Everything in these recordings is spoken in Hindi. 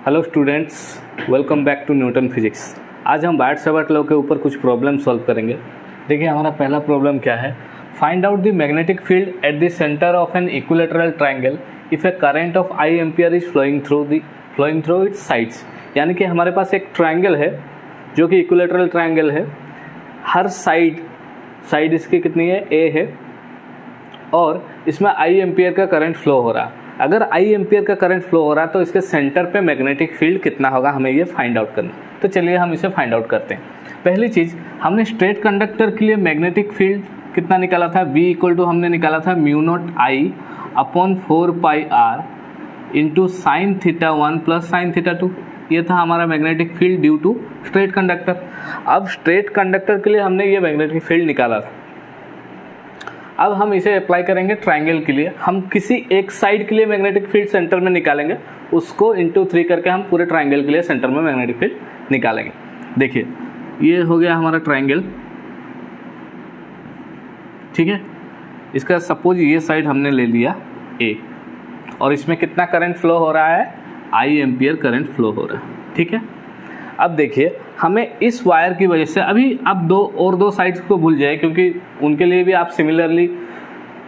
Hello students, welcome back to Newton physics. आज हम बायट-सावर्ट लॉ के ऊपर कुछ प्रॉब्लम सॉल्व करेंगे। देखिए हमारा पहला प्रॉब्लम क्या है। Find out the magnetic field at the centre of an equilateral triangle if a current of I ampere is flowing through its sides. यानी कि हमारे पास एक ट्रायंगल है जो कि इक्विलैटरल ट्रायंगल है। हर साइड इसकी कितनी है, A है, और इसमें I एम्पियर का करंट फ्लो हो रहा है। अगर I एम्पियर का करंट फ्लो हो रहा है तो इसके सेंटर पे मैग्नेटिक फील्ड कितना होगा, हमें ये फाइंड आउट करना। तो चलिए हम इसे फाइंड आउट करते हैं। पहली चीज़, हमने स्ट्रेट कंडक्टर के लिए मैग्नेटिक फील्ड कितना निकाला था, V इक्वल टू हमने निकाला था mu naught I upon 4πr into sine theta 1 plus sine theta 2। ये था हमारा magnetic field due to straight conductor. अब स्ट्रेट कंडक्टर के लिए हमने ये मैग्नेटिक फील्ड निकाला था। अब हम इसे अप्लाई करेंगे ट्रायंगल के लिए। हम किसी एक साइड के लिए मैग्नेटिक फील्ड सेंटर में निकालेंगे, उसको इंटू 3 करके हम पूरे ट्रायंगल के लिए सेंटर में मैग्नेटिक फील्ड निकालेंगे। देखिए ये हो गया हमारा ट्रायंगल, ठीक है। इसका सपोज ये साइड हमने ले लिया A, और इसमें कितना करंट फ्लो हो रहा है, I एम्पियर करंट फ्लो हो रहा है, ठीक है। अब देखिए हमें इस वायर की वजह से, अभी आप दो साइड्स को भूल जाए क्योंकि उनके लिए भी आप सिमिलरली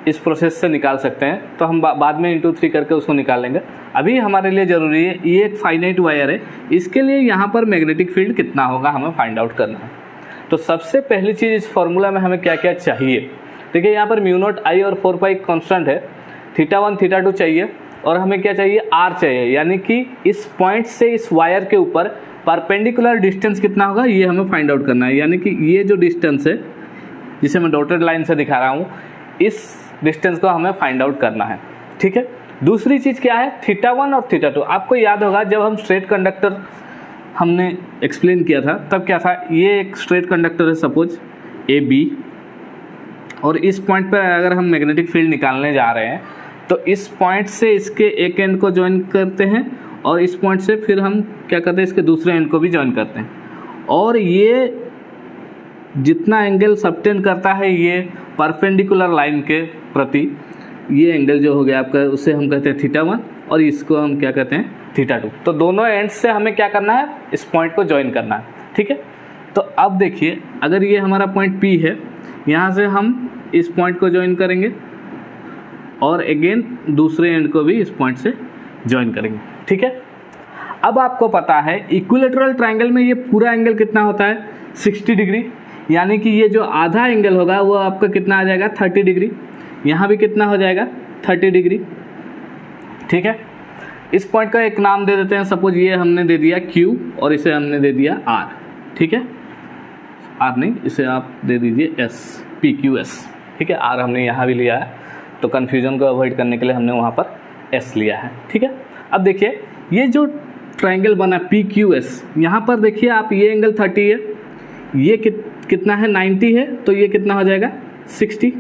इस प्रोसेस से निकाल सकते हैं, तो हम बाद में इंटू 3 करके उसको निकाल लेंगे। अभी हमारे लिए ज़रूरी है, ये एक फाइनाइट वायर है, इसके लिए यहाँ पर मैग्नेटिक फील्ड कितना होगा हमें फाइंड आउट करना है। तो सबसे पहली चीज़ इस फॉर्मूला में हमें क्या क्या चाहिए। देखिए यहाँ पर म्यू नॉट I और 4π कॉन्स्टेंट है, थीटा 1 थीटा 2 चाहिए, और हमें क्या चाहिए, R चाहिए। यानी कि इस पॉइंट से इस वायर के ऊपर परपेंडिकुलर डिस्टेंस कितना होगा, ये हमें फाइंड आउट करना है। यानी कि ये जो डिस्टेंस है जिसे मैं डॉटेड लाइन से दिखा रहा हूँ, इस डिस्टेंस को हमें फाइंड आउट करना है, ठीक है। दूसरी चीज़ क्या है, थीटा 1 और थीटा 2। आपको याद होगा जब हम स्ट्रेट कंडक्टर हमने एक्सप्लेन किया था तब क्या था, ये एक स्ट्रेट कंडक्टर है सपोज AB, और इस पॉइंट पर अगर हम मैग्नेटिक फील्ड निकालने जा रहे हैं तो इस पॉइंट से इसके एक एंड को ज्वाइन करते हैं, और इस पॉइंट से फिर हम क्या करते हैं, इसके दूसरे एंड को भी ज्वाइन करते हैं। और ये जितना एंगल सबटेंड करता है ये परपेंडिकुलर लाइन के प्रति, ये एंगल जो हो गया आपका, उसे हम कहते हैं थीटा 1, और इसको हम क्या कहते हैं, थीटा 2। तो दोनों एंड्स से हमें क्या करना है, इस पॉइंट को ज्वाइन करना है, ठीक है। तो अब देखिए अगर ये हमारा पॉइंट P है, यहाँ से हम इस पॉइंट को ज्वाइन करेंगे, और अगेन दूसरे एंड को भी इस पॉइंट से ज्वाइन करेंगे, ठीक है। अब आपको पता है इक्विलैटरल ट्रायंगल में ये पूरा एंगल कितना होता है, 60 डिग्री। यानी कि ये जो आधा एंगल होगा वो आपका कितना आ जाएगा, 30 डिग्री। यहाँ भी कितना हो जाएगा, 30 डिग्री, ठीक है। इस पॉइंट का एक नाम दे देते हैं, सपोज ये हमने दे दिया Q और इसे हमने दे दिया R, ठीक है। R नहीं, इसे आप दे दीजिए S, PQS, ठीक है। R हमने यहाँ भी लिया है, तो कन्फ्यूजन को अवॉइड करने के लिए हमने वहाँ पर S लिया है, ठीक है। अब देखिए ये जो ट्रायंगल बना PQS, यहाँ पर देखिए आप, ये एंगल 30 है, ये कितना है, 90 है, तो ये कितना हो जाएगा, 60,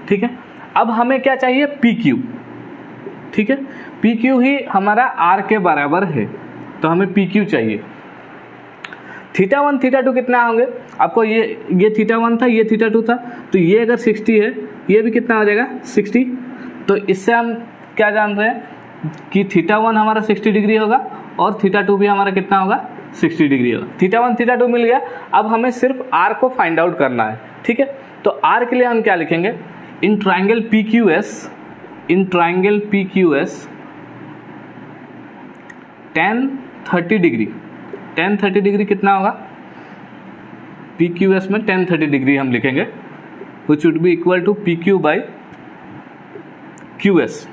ठीक है। अब हमें क्या चाहिए, PQ, ठीक है। PQ ही हमारा R के बराबर है, तो हमें PQ चाहिए। थीटा 1 थीटा 2 कितना होंगे, आपको ये थीटा 1 था, ये थीटा 2 था, तो ये अगर 60 है, ये भी कितना हो जाएगा, 60। तो इससे हम क्या जान रहे हैं कि थीटा 1 हमारा 60 डिग्री होगा, और थीटा 2 भी हमारा कितना होगा, 60 डिग्री होगा। थीटा 1 थीटा 2 मिल गया। अब हमें सिर्फ R को फाइंड आउट करना है, ठीक है। तो R के लिए हम क्या लिखेंगे, in triangle PQS tan 30 degree, tan 30 degree कितना होगा, PQS में tan 30 डिग्री हम लिखेंगे, which would be equal to PQ by QS।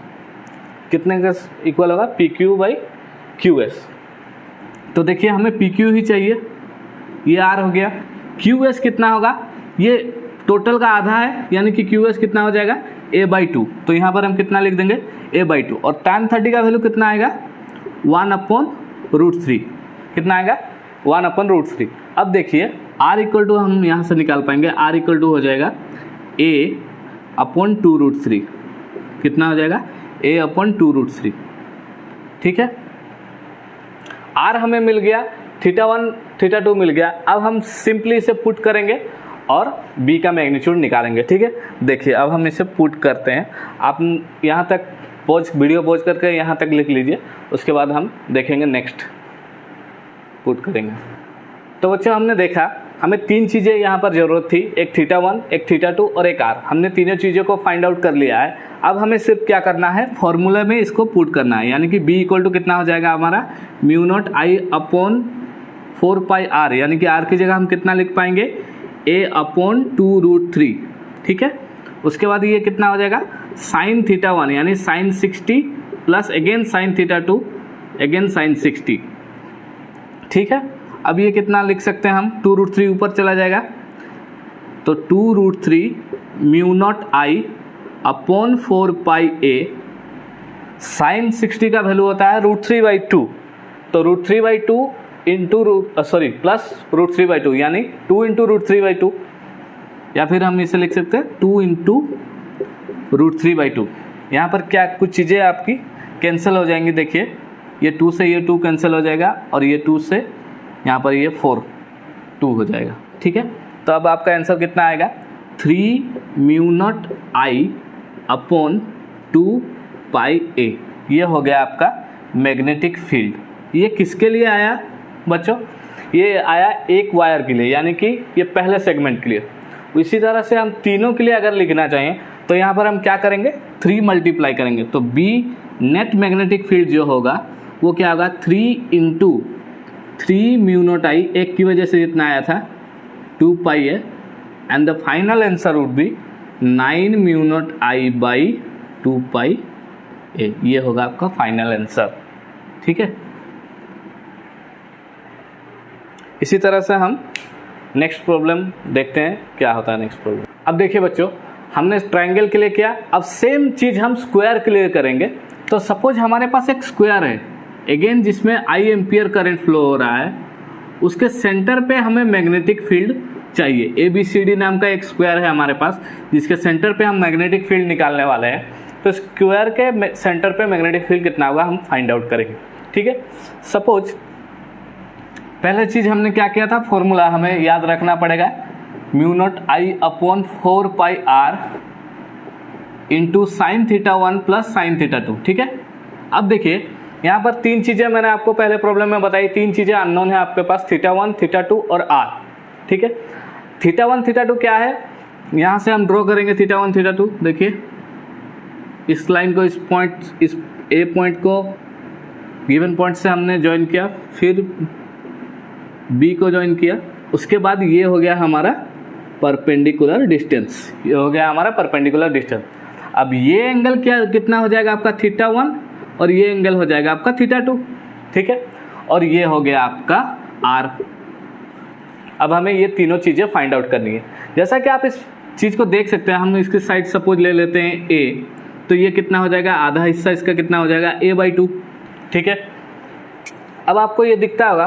कितने का इक्वल होगा, PQ by QS। तो देखिए हमें PQ ही चाहिए, ये R हो गया। QS कितना होगा, ये टोटल का आधा है, यानी कि QS कितना हो जाएगा, A/2। तो यहाँ पर हम कितना लिख देंगे, A/2, और tan 30 का वैल्यू कितना आएगा, 1/√3। कितना आएगा, 1/√3। अब देखिए R इक्वल टू हम यहाँ से निकाल पाएंगे, R इक्वल टू हो जाएगा A/2√3। कितना हो जाएगा, A/2√3, ठीक है। R हमें मिल गया, थीटा 1 थीटा 2 मिल गया। अब हम सिंपली इसे पुट करेंगे और B का मैग्नीट्यूड निकालेंगे, ठीक है। देखिए अब हम इसे पुट करते हैं। आप यहाँ तक वीडियो पॉज करके यहाँ तक लिख लीजिए, उसके बाद हम देखेंगे नेक्स्ट पुट करेंगे। तो बच्चों हमने देखा हमें तीन चीज़ें यहाँ पर ज़रूरत थी, एक θ1, एक θ2 और एक r। हमने तीनों चीज़ों को फाइंड आउट कर लिया है। अब हमें सिर्फ क्या करना है, फॉर्मूला में इसको पुट करना है, यानी कि b इक्वल टू कितना हो जाएगा हमारा μ0I/4πr, यानी कि r की जगह हम कितना लिख पाएंगे a/2√3। ठीक है, उसके बाद ये कितना हो जाएगा sin θ1 यानी sin 60 plus again sin θ2 again sin 60। ठीक है, अब ये कितना लिख सकते हैं हम, 2√3 ऊपर चला जाएगा तो 2√3 μ0I/4πa sin 60 का वैल्यू होता है √3/2, तो √3/2 इंटू प्लस √3/2 यानी 2 इंटू √3/2, या फिर हम इसे लिख सकते हैं 2 इंटू √3/2। यहाँ पर क्या कुछ चीज़ें आपकी कैंसिल हो जाएंगी, देखिए ये 2 से ये 2 कैंसिल हो जाएगा और ये 2 से यहाँ पर ये 2 हो जाएगा। ठीक है, तो अब आपका आंसर कितना आएगा 3 μ0I/2πa। ये हो गया आपका मैग्नेटिक फील्ड। ये किसके लिए आया बच्चों, ये आया एक वायर के लिए, यानी कि ये पहले सेगमेंट के लिए। इसी तरह से हम तीनों के लिए अगर लिखना चाहें तो यहाँ पर हम क्या करेंगे 3 मल्टीप्लाई करेंगे, तो B नेट मैग्नेटिक फील्ड जो होगा वो क्या होगा 3 इंटू 3 μ0I, एक की वजह से जितना आया था 2πa, and the final answer would be 9 μ0I/2πa। ये होगा आपका फाइनल आंसर। ठीक है, इसी तरह से हम नेक्स्ट प्रॉब्लम देखते हैं क्या होता है नेक्स्ट प्रॉब्लम। अब देखिए बच्चों, हमने ट्रायंगल के लिए किया, अब सेम चीज़ हम स्क्वायर के लिए करेंगे। तो सपोज हमारे पास एक स्क्वायर है अगेन जिसमें I एम्पियर करंट फ्लो हो रहा है, उसके सेंटर पे हमें मैग्नेटिक फील्ड चाहिए। ABCD नाम का एक स्क्वायर है हमारे पास जिसके सेंटर पे हम मैग्नेटिक फील्ड निकालने वाले हैं। तो स्क्वायर के सेंटर पे मैग्नेटिक फील्ड कितना होगा हम फाइंड आउट करेंगे। ठीक है, सपोज पहले चीज़ हमने क्या किया था, फॉर्मूला हमें याद रखना पड़ेगा μ0I/4πr into sin θ1 plus sin θ2। ठीक है, अब देखिए यहाँ पर तीन चीज़ें मैंने आपको पहले प्रॉब्लम में बताई, तीन चीज़ें अननोन है आपके पास θ1 θ2 और r। ठीक है, θ1 θ2 क्या है, यहाँ से हम ड्रॉ करेंगे θ1 θ2। देखिए इस लाइन को इस A पॉइंट को गिवन पॉइंट से हमने ज्वाइन किया, फिर B को ज्वाइन किया, उसके बाद ये हो गया हमारा परपेंडिकुलर डिस्टेंस, ये हो गया हमारा परपेंडिकुलर डिस्टेंस। अब ये एंगल कितना हो जाएगा आपका θ1 और ये एंगल हो जाएगा आपका θ2। ठीक है, और ये हो गया आपका r। अब हमें ये तीनों चीज़ें फाइंड आउट करनी है। जैसा कि आप इस चीज़ को देख सकते हैं, हम इसकी साइड सपोज ले लेते हैं a, तो ये कितना हो जाएगा, आधा हिस्सा इसका कितना हो जाएगा a/2। ठीक है, अब आपको ये दिखता होगा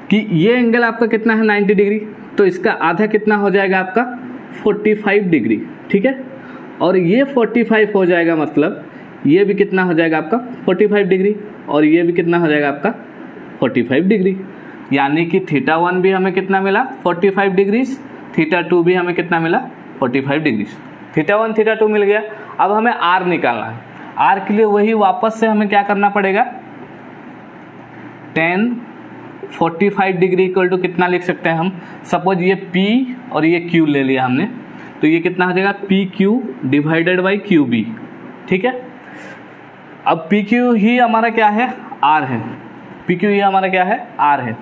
कि ये एंगल आपका कितना है 90 डिग्री, तो इसका आधा कितना हो जाएगा आपका 45 डिग्री। ठीक है, और ये 45 हो जाएगा, मतलब ये भी कितना हो जाएगा आपका 45 डिग्री, और ये भी कितना हो जाएगा आपका 45 डिग्री, यानी कि θ1 भी हमें कितना मिला 45 डिग्रीज, θ2 भी हमें कितना मिला 45 डिग्रीज। θ1 θ2 मिल गया। अब हमें r निकालना है। r के लिए वही वापस से हमें क्या करना पड़ेगा, tan 45 डिग्री इक्वल टू कितना लिख सकते हैं हम, सपोज ये p और ये q ले लिया हमने, तो ये कितना हो जाएगा PQ डिवाइडेड बाई QB। ठीक है, अब PQ ही हमारा क्या है R है, PQ ही हमारा क्या है R है।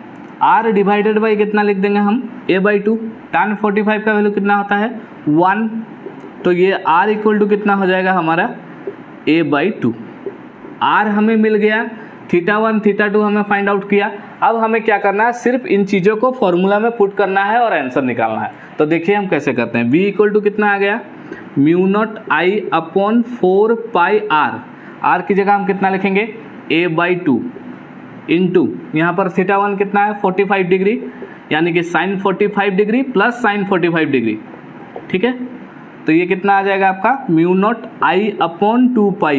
R डिवाइडेड बाई कितना लिख देंगे हम a/2, tan 45 का वैल्यू कितना होता है 1, तो ये R इक्वल टू कितना हो जाएगा हमारा a/2। R हमें मिल गया, θ1 θ2 हमें फाइंड आउट किया। अब हमें क्या करना है, सिर्फ इन चीज़ों को फॉर्मूला में पुट करना है और आंसर निकालना है। तो देखिए हम कैसे करते हैं। B इक्वल टू कितना आ गया μ0I/4πr, r की जगह हम कितना लिखेंगे a/2 इंटू यहाँ पर θ1 कितना है 45 डिग्री, यानी कि sin 45 degree plus sin 45 degree. ठीक है, तो ये कितना आ जाएगा आपका μ0I/2πa,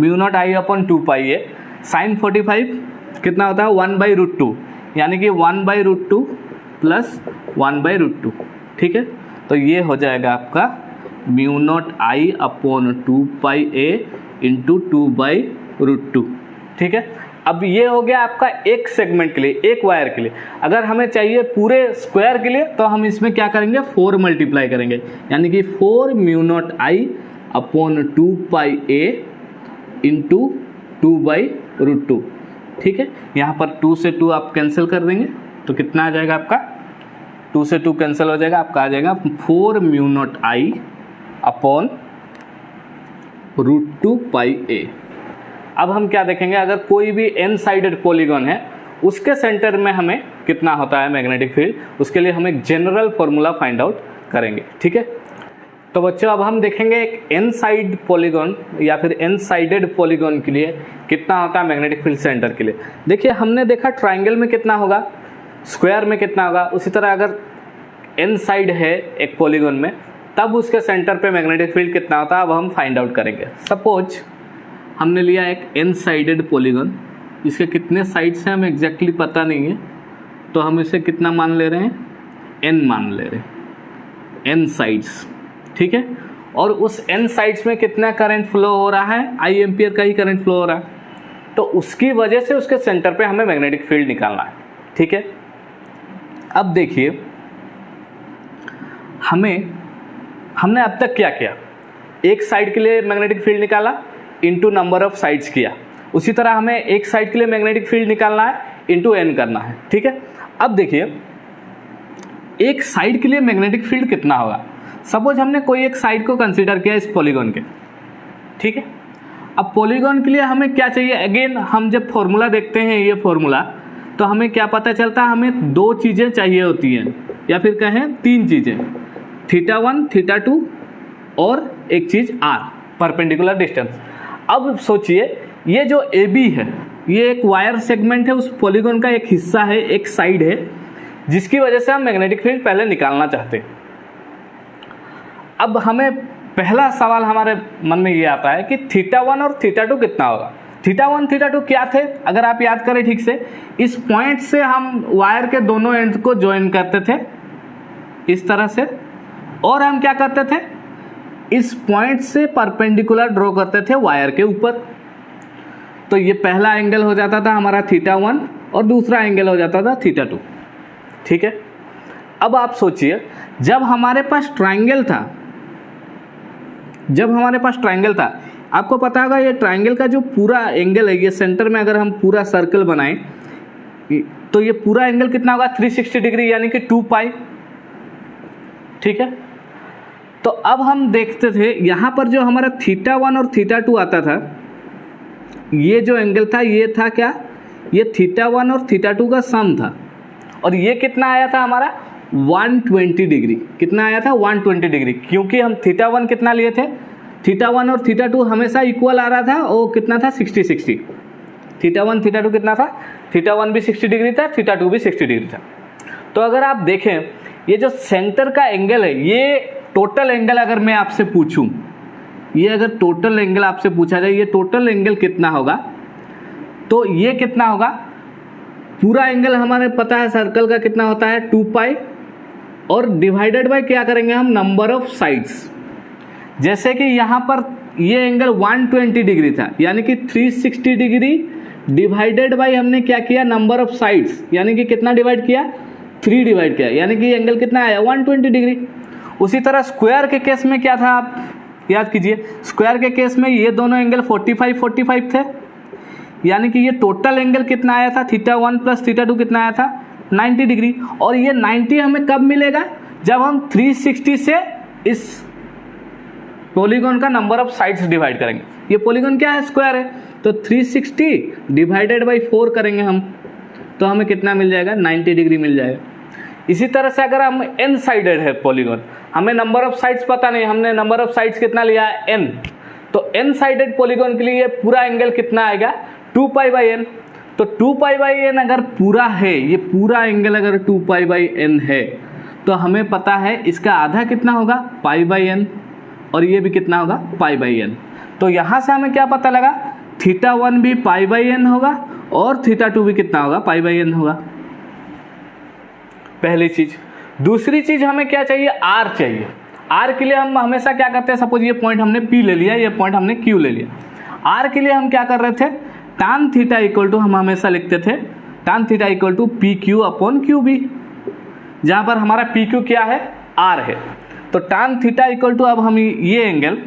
μ0I/2πa sin 45 कितना होता है 1/√2, यानी कि 1/√2 प्लस 1/√2। ठीक है, तो ये हो जाएगा आपका μ0I/2πa इंटू 2/√2। ठीक है, अब ये हो गया आपका एक सेगमेंट के लिए, एक वायर के लिए। अगर हमें चाहिए पूरे स्क्वायर के लिए तो हम इसमें क्या करेंगे, 4 मल्टीप्लाई करेंगे, यानी कि 4 mu naught I upon 2 pi a into 2/√2। ठीक है, यहाँ पर 2 से 2 आप कैंसिल कर देंगे तो कितना आ जाएगा आपका, 2 से 2 कैंसिल हो जाएगा, आपका आ जाएगा 4 mu naught I upon √2 pi ए। अब हम क्या देखेंगे, अगर कोई भी एन साइडेड पॉलीगॉन है उसके सेंटर में हमें कितना होता है मैग्नेटिक फील्ड, उसके लिए हम एक जनरल फॉर्मूला फाइंड आउट करेंगे। ठीक है, तो बच्चों अब हम देखेंगे एक एन साइड पॉलीगॉन या फिर एन साइडेड पॉलीगॉन के लिए कितना होता है मैग्नेटिक फील्ड सेंटर के लिए। देखिए हमने देखा ट्राइंगल में कितना होगा, स्क्वायर में कितना होगा, उसी तरह अगर एन साइड है एक पॉलीगॉन में तब उसके सेंटर पे मैग्नेटिक फील्ड कितना होता है, अब हम फाइंड आउट करेंगे। सपोज हमने लिया एक एन साइडेड पॉलीगॉन, इसके कितने साइड्स हैं हमें एग्जैक्टली पता नहीं है, तो हम इसे कितना मान ले रहे हैं, एन मान ले रहे हैं, एन साइड्स। ठीक है, और उस एन साइड्स में कितना करंट फ्लो हो रहा है, आई एम्पियर का ही करंट फ्लो हो रहा है, तो उसकी वजह से उसके सेंटर पे हमें मैग्नेटिक फील्ड निकालना है। ठीक है, अब देखिए हमने अब तक क्या किया, एक साइड के लिए मैग्नेटिक फील्ड निकाला इनटू नंबर ऑफ साइड्स किया, उसी तरह हमें एक साइड के लिए मैग्नेटिक फील्ड निकालना है इनटू एन करना है। ठीक है, अब देखिए एक साइड के लिए मैग्नेटिक फील्ड कितना होगा, सपोज हमने कोई एक साइड को कंसीडर किया इस पॉलीगॉन के। ठीक है, अब पॉलीगॉन के लिए हमें क्या चाहिए, अगेन हम जब फॉर्मूला देखते हैं ये फॉर्मूला, तो हमें क्या पता चलता है, हमें 2 चीज़ें चाहिए होती हैं या फिर कहें 3 चीज़ें, θ1 θ2 और एक चीज़ r, परपेंडिकुलर डिस्टेंस। अब सोचिए ये जो AB है ये एक वायर सेगमेंट है, उस पॉलीगॉन का एक हिस्सा है, एक साइड है, जिसकी वजह से हम मैग्नेटिक फील्ड पहले निकालना चाहते हैं। अब हमें पहला सवाल हमारे मन में ये आता है कि θ1 और θ2 कितना होगा। θ1 θ2 क्या थे, अगर आप याद करें ठीक से, इस पॉइंट से हम वायर के दोनों एंड को ज्वाइन करते थे इस तरह से, और हम क्या करते थे, इस पॉइंट से परपेंडिकुलर ड्रॉ करते थे वायर के ऊपर। तो ये पहला एंगल हो जाता था हमारा θ1 और दूसरा एंगल हो जाता था θ2। ठीक है, अब आप सोचिए जब हमारे पास ट्राइंगल था, आपको पता होगा ये ट्राइंगल का जो पूरा एंगल है, ये सेंटर में अगर हम पूरा सर्कल बनाएं तो ये पूरा एंगल कितना होगा, 360 डिग्री, यानी कि 2 पाई। ठीक है, तो अब हम देखते थे यहाँ पर जो हमारा θ1 और θ2 आता था, ये जो एंगल था ये था क्या, ये θ1 और θ2 का सम था, और ये कितना आया था हमारा 120 डिग्री। कितना आया था, 120 डिग्री, क्योंकि हम θ1 कितना लिए थे, θ1 और θ2 हमेशा इक्वल आ रहा था, और कितना था 60-60। θ1 θ2 कितना था, θ1 भी 60 डिग्री था, θ2 भी 60 डिग्री था। तो अगर आप देखें ये जो सेंटर का एंगल है, ये टोटल एंगल अगर मैं आपसे पूछूं, ये अगर टोटल एंगल आपसे पूछा जाए, ये टोटल एंगल कितना होगा, तो ये कितना होगा, पूरा एंगल हमारे पता है सर्कल का कितना होता है 2 पाई, और डिवाइडेड बाय क्या करेंगे हम, नंबर ऑफ साइड्स। जैसे कि यहाँ पर ये एंगल 120 डिग्री था, यानी कि 360 डिग्री डिवाइडेड बाय हमने क्या किया, नंबर ऑफ साइड्स, यानी कि कितना डिवाइड किया, 3 डिवाइड किया, यानी कि एंगल कितना आया 120 डिग्री। उसी तरह स्क्वायर के केस में क्या था, आप याद कीजिए, स्क्वायर के केस में ये दोनों एंगल 45 थे, यानी कि ये टोटल एंगल कितना आया था, θ1 प्लस θ2 कितना आया था, 90 डिग्री। और ये 90 हमें कब मिलेगा, जब हम 360 से इस पॉलीगॉन का नंबर ऑफ साइड्स डिवाइड करेंगे। ये पॉलीगॉन क्या है, स्क्वायर है, तो 360 डिवाइडेड बाई 4 करेंगे हम, तो हमें कितना मिल जाएगा, 90 डिग्री मिल जाएगा। इसी तरह से अगर हम एन साइडेड है पॉलीगॉन, हमें नंबर ऑफ साइड्स पता नहीं, हमने नंबर ऑफ साइड्स कितना लिया है, n, तो एन साइडेड पॉलीगॉन के लिए पूरा एंगल कितना आएगा, 2 पाई बाई n। तो 2 पाई बाई n अगर पूरा है, ये पूरा एंगल अगर 2 पाई बाई n है, तो हमें पता है इसका आधा कितना होगा, पाई बाई n, और ये भी कितना होगा, पाई बाई n। तो यहाँ से हमें क्या पता लगा, θ1 भी पाई बाई n होगा और θ2 भी कितना होगा, पाई बाई n होगा। पहली चीज। दूसरी चीज हमें क्या चाहिए, r चाहिए। r के लिए हम हमेशा क्या करते हैं, सपोज ये पॉइंट हमने p ले लिया, ये पॉइंट हमने q ले लिया। r के लिए हम क्या कर रहे थे, tan थीटा इक्वल टू हम हमेशा लिखते थे tan theta equal to P Q upon Q B, जहाँ पर हमारा पी क्यू क्या है, आर है। तो tan थीटा इक्वल टू, अब हम ये एंगल,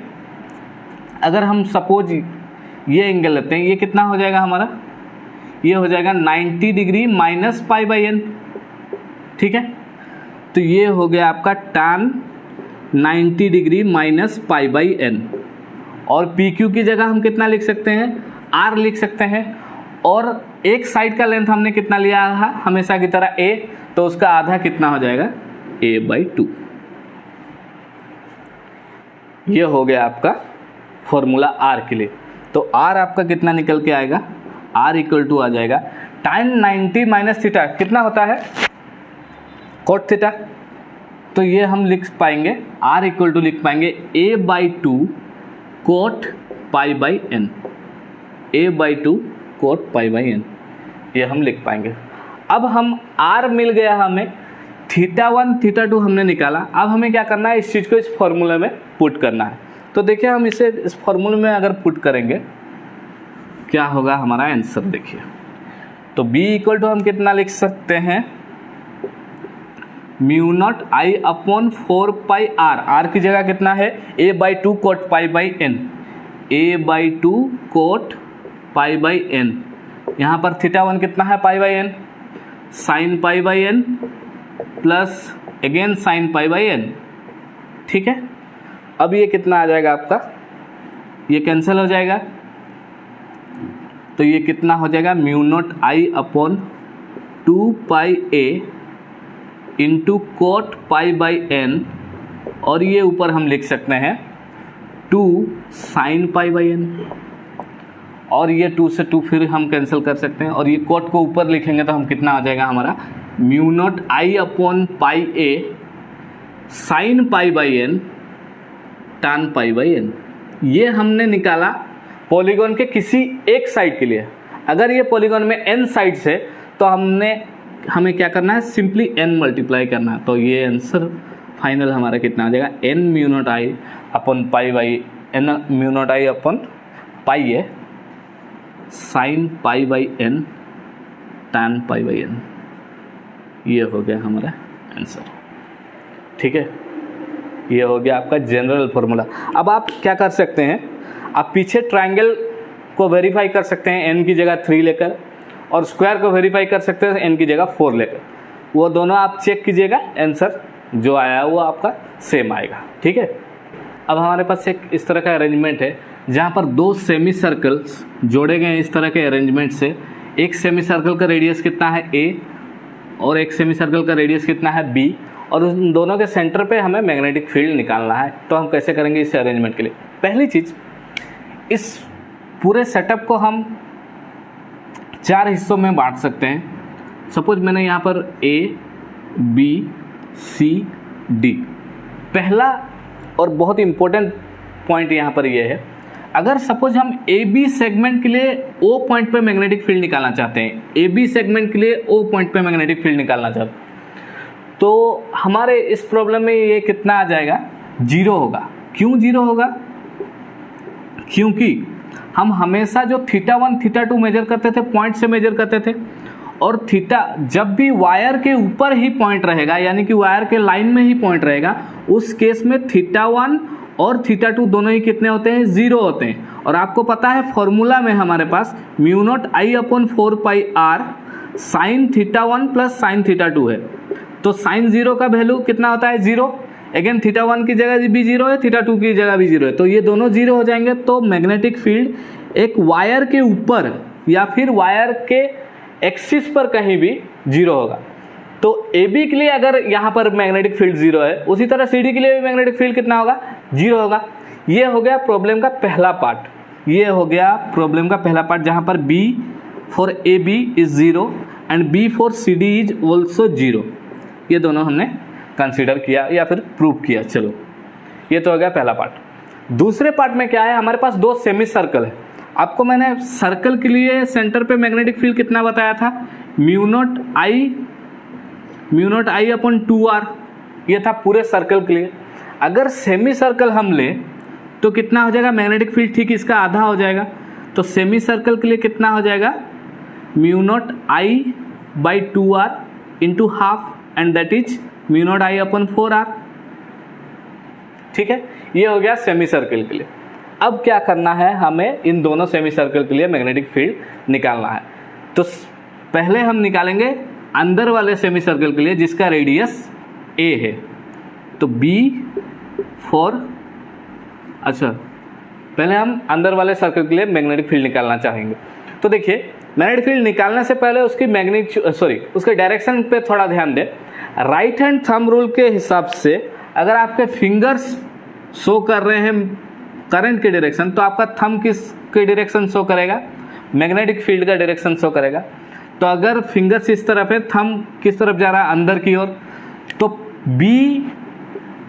अगर हम सपोज ये एंगल लेते हैं, ये कितना हो जाएगा हमारा, ये हो जाएगा 90 degree minus pi by n, ठीक है। तो ये हो गया आपका tan 90 degree minus pi by n, और पी क्यू की जगह हम कितना लिख सकते हैं, आर लिख सकते हैं। और एक साइड का लेंथ हमने कितना लिया था हमेशा की तरह a, तो उसका आधा कितना हो जाएगा, a/2। ये हो गया आपका फॉर्मूला r के लिए। तो r आपका कितना निकल के आएगा, r इक्वल टू आ जाएगा tan 90 माइनस थीटा कितना होता है, cot थीटा। तो ये हम लिख पाएंगे r इक्वल टू लिख पाएंगे a/2 cot pi by n, a/2 cot pi by n, ये हम लिख पाएंगे। अब हम r मिल गया हमें, θ1 θ2 हमने निकाला। अब हमें क्या करना है, इस चीज़ को इस फॉर्मूले में पुट करना है। तो देखिए हम इसे इस फॉर्मूले में अगर पुट करेंगे क्या होगा हमारा आंसर, देखिए। तो b इक्वल टू हम कितना लिख सकते हैं, mu naught I upon 4 pi r, r की जगह कितना है, a/2 cot pi by n, a/2 cot pi by n. यहाँ पर θ1 कितना है, pi by n, sine pi by n plus again sine pi by n, ठीक है। अब ये कितना आ जाएगा आपका, ये कैंसिल हो जाएगा, तो ये कितना हो जाएगा, mu naught I upon 2 pi a into cot pi by n, और ये ऊपर हम लिख सकते हैं 2 साइन पाई बाई एन, और ये 2 से 2 फिर हम कैंसिल कर सकते हैं, और ये कोट को ऊपर लिखेंगे तो हम कितना आ जाएगा हमारा, mu naught I upon pi a sine pi by N tan pi by N. ये हमने निकाला पॉलीगॉन के किसी एक साइड के लिए। अगर ये पॉलीगॉन में n साइड्स है तो हमें क्या करना है, सिंपली n मल्टीप्लाई करना है। तो ये आंसर फाइनल हमारा कितना आ जाएगा, n mu naught I upon pi by N, mu naught I upon pi है sine pi by N tan pi by N. ये हो गया हमारा आंसर, ठीक है। ये हो गया आपका जनरल फॉर्मूला। अब आप क्या कर सकते हैं, आप पीछे ट्रायंगल को वेरीफाई कर सकते हैं n की जगह 3 लेकर, और स्क्वायर को वेरीफाई कर सकते हैं n की जगह 4 लेकर। वो दोनों आप चेक कीजिएगा, आंसर जो आया वो आपका सेम आएगा, ठीक है। अब हमारे पास एक इस तरह का अरेंजमेंट है जहाँ पर 2 सेमी सर्कल्स जोड़े गए हैं इस तरह के अरेंजमेंट से। एक सेमी सर्कल का रेडियस कितना है a, और एक सेमी सर्कल का रेडियस कितना है b, और उन दोनों के सेंटर पे हमें मैग्नेटिक फील्ड निकालना है। तो हम कैसे करेंगे इस अरेंजमेंट के लिए, पहली चीज़, इस पूरे सेटअप को हम 4 हिस्सों में बांट सकते हैं। सपोज मैंने यहाँ पर a, b, c, d। पहला और बहुत इंपॉर्टेंट पॉइंट यहाँ पर ये है, अगर सपोज हम ए बी सेगमेंट के लिए ओ पॉइंट पे मैग्नेटिक फील्ड निकालना चाहते हैं, ए बी सेगमेंट के लिए ओ पॉइंट पे मैग्नेटिक फील्ड निकालना चाहते हैं, तो हमारे इस प्रॉब्लम में ये कितना आ जाएगा, 0 होगा। क्यों 0 होगा, क्योंकि हम हमेशा जो θ1 θ2 मेजर करते थे पॉइंट से मेजर करते थे, और थीटा जब भी वायर के ऊपर ही पॉइंट रहेगा, यानी कि वायर के लाइन में ही पॉइंट रहेगा, उस केस में θ1 और θ2 दोनों ही कितने होते हैं, 0 होते हैं। और आपको पता है फॉर्मूला में हमारे पास mu naught I upon 4 pi R sine θ1 plus sine θ2 है। तो साइन 0 का वैल्यू कितना होता है, 0। अगेन θ1 की जगह भी 0 है, θ2 की जगह भी 0 है, तो ये दोनों 0 हो जाएंगे। तो मैग्नेटिक फील्ड एक वायर के ऊपर या फिर वायर के एक्सिस पर कहीं भी 0 होगा। तो ए बी के लिए अगर यहाँ पर मैग्नेटिक फील्ड 0 है, उसी तरह सी डी के लिए भी मैग्नेटिक फील्ड कितना होगा, 0 होगा। ये हो गया प्रॉब्लम का पहला पार्ट, ये हो गया प्रॉब्लम का पहला पार्ट, जहाँ पर B for A B is 0 and B for C D is also 0। ये दोनों हमने कंसीडर किया या फिर प्रूव किया। चलो, ये तो हो गया पहला पार्ट। दूसरे पार्ट में क्या है, हमारे पास 2 सेमी सर्कल है। आपको मैंने सर्कल के लिए सेंटर पे मैग्नेटिक फील्ड कितना बताया था, mu naught I upon 2r, ये था पूरे सर्कल के लिए। अगर सेमी सर्कल हम ले तो कितना हो जाएगा मैग्नेटिक फील्ड, ठीक इसका आधा हो जाएगा। तो सेमी सर्कल के लिए कितना हो जाएगा, mu naught I by 2r into half, and that is mu naught I upon 4r। ठीक है, ये हो गया सेमी सर्कल के लिए। अब क्या करना है, हमें इन दोनों सेमी सर्कल के लिए मैग्नेटिक फील्ड निकालना है। तो पहले हम निकालेंगे अंदर वाले सेमी सर्कल के लिए जिसका रेडियस a है। तो b फॉर, अच्छा पहले हम अंदर वाले सर्कल के लिए मैग्नेटिक फील्ड निकालना चाहेंगे। तो देखिए, मैग्नेटिक फील्ड निकालने से पहले उसकी उसके डायरेक्शन पे थोड़ा ध्यान दें। राइट हैंड थंब रूल के हिसाब से अगर आपके फिंगर्स शो कर रहे हैं करंट की डायरेक्शन, तो आपका थंब किस की डायरेक्शन शो करेगा, मैग्नेटिक फील्ड का डायरेक्शन शो करेगा। तो अगर फिंगर्स इस तरफ है, थंब किस तरफ जा रहा है, अंदर की ओर, तो बी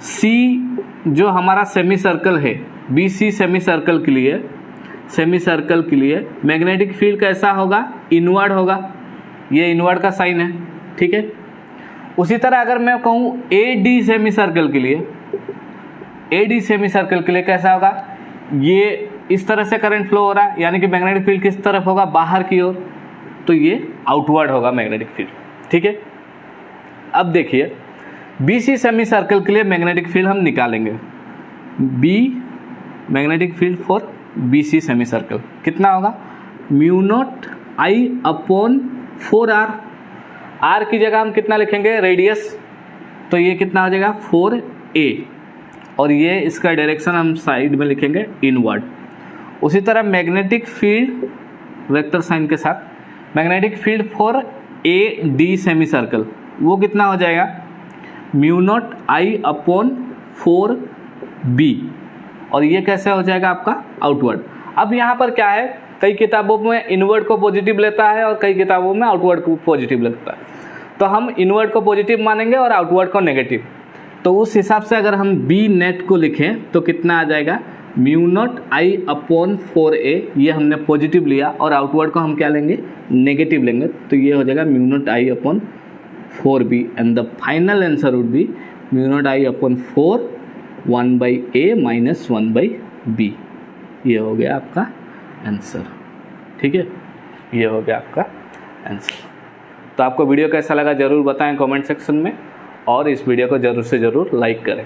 सी जो हमारा सेमी सर्कल है, बी सी सेमी सर्कल के लिए मैग्नेटिक फील्ड कैसा होगा, इनवर्ड होगा। ये इनवर्ड का साइन है, ठीक है। उसी तरह अगर मैं कहूँ ए डी सेमी सर्कल के लिए कैसा होगा, ये इस तरह से करंट फ्लो हो रहा है, यानी कि मैग्नेटिक फील्ड किस तरफ होगा, बाहर की ओर, तो ये आउटवर्ड होगा मैग्नेटिक फील्ड, ठीक है। अब देखिए, बी सी सेमी सर्कल के लिए मैग्नेटिक फील्ड हम निकालेंगे। B magnetic field for B C semicircle कितना होगा, mu naught I upon 4r। r की जगह हम कितना लिखेंगे, रेडियस, तो ये कितना हो जाएगा 4a, और ये इसका डायरेक्शन हम साइड में लिखेंगे इनवर्ड। उसी तरह मैग्नेटिक फील्ड वेक्टर साइन के साथ, magnetic field for A D semi circle, वो कितना हो जाएगा, mu naught I upon 4b, और ये कैसे हो जाएगा आपका आउटवर्ड। अब यहाँ पर क्या है, कई किताबों में इनवर्ड को पॉजिटिव लेता है और कई किताबों में आउटवर्ड को पॉजिटिव लेता है। तो हम इनवर्ड को पॉजिटिव मानेंगे और आउटवर्ड को नेगेटिव। तो उस हिसाब से अगर हम बी नेट को लिखें तो कितना आ जाएगा, mu naught I upon 4a, ये हमने पॉजिटिव लिया, और आउटवर्ड को हम क्या लेंगे, नेगेटिव लेंगे, तो ये हो जाएगा mu naught I upon 4b, and the final answer would be mu naught I upon 4 1/a minus 1/b। ये हो गया आपका आंसर, ठीक है, ये हो गया आपका आंसर। तो आपको वीडियो कैसा लगा ज़रूर बताएं कमेंट सेक्शन में, और इस वीडियो को ज़रूर से ज़रूर लाइक करें।